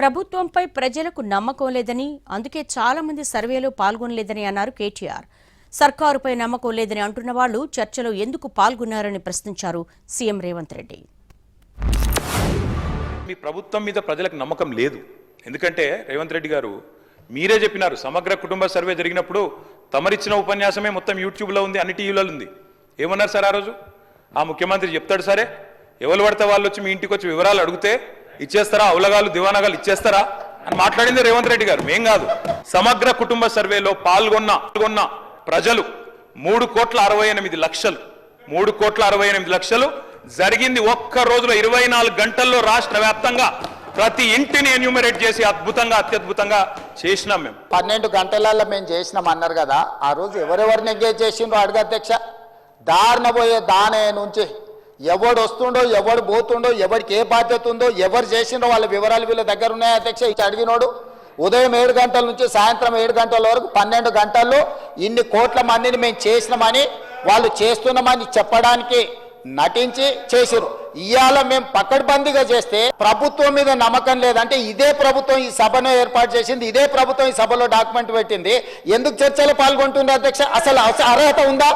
ప్రభుత్వంపై ప్రజలకు నమ్మకం లేదని, అందుకే చాలా మంది సర్వేలో పాల్గొనలేదని అన్నారు కేటీఆర్. సర్కారుపై నమ్మకం లేదని అంటున్న వాళ్లు చర్చలో ఎందుకు పాల్గొన్నారని ప్రశ్నించారు సీఎం రేవంత్ రెడ్డి. మీ ప్రభుత్వం మీద ప్రజలకు నమ్మకం లేదు. ఎందుకంటే రేవంత్ రెడ్డి గారు మీరే చెప్పినారు, సమగ్ర కుటుంబ సర్వే జరిగినప్పుడు తమరిచ్చిన ఉపన్యాసమే మొత్తం యూట్యూబ్లో ఉంది, అన్ని టీవీలలో ఉంది. ఏమన్నారు సార్ ఆ రోజు? ఆ ముఖ్యమంత్రి చెప్తాడు, సరే ఎవరు పడితే వాళ్ళు వచ్చి మీ ఇంటికి వచ్చి వివరాలు అడిగితే ఇచ్చేస్తారా, అవలగాలు దివానగాలు ఇచ్చేస్తారా అని మాట్లాడింది రేవంత్ రెడ్డి గారు, మేం కాదు. సమగ్ర కుటుంబ సర్వేలో పాల్గొన్న ప్రజలు 3,68,00,000 3,68,00,000 జరిగింది. ఒక్క రోజులో 24 గంటల్లో రాష్ట్ర వ్యాప్తంగా ప్రతి ఇంటిని ఎన్యూమరేట్ చేసి అత్యద్భుతంగా చేసినాం. మేము 12 గంటలలో మేము చేసినాం అన్నారు కదా, ఆ రోజు ఎవరెవరిని ఎంగేజ్ చేసిండ్రో అడుగు అధ్యక్ష. దారిన పోయే దానే నుంచి ఎవడు వస్తుండో, ఎవడు పోతుండో, ఎవరికి ఏ బాధ్యత ఉందో, ఎవరు చేసిండో వాళ్ళ వివరాలు వీళ్ళ దగ్గర ఉన్నాయి అధ్యక్ష. ఇచ్చి అడిగినోడు ఉదయం 7 గంటల నుంచి సాయంత్రం 7 గంటల వరకు 12 గంటల్లో ఇన్ని కోట్ల మందిని మేము చేసినామని, వాళ్ళు చేస్తున్నామని చెప్పడానికి నటించి చేసిరు. ఇవాళ మేము పకడ్బందీగా చేస్తే ప్రభుత్వం మీద నమ్మకం లేదంటే, ఇదే ప్రభుత్వం ఈ సభను ఏర్పాటు చేసింది, ఇదే ప్రభుత్వం ఈ సభలో డాక్యుమెంట్ పెట్టింది, ఎందుకు చర్చలో పాల్గొంటుంది అధ్యక్ష? అసలు అర్హత ఉందా?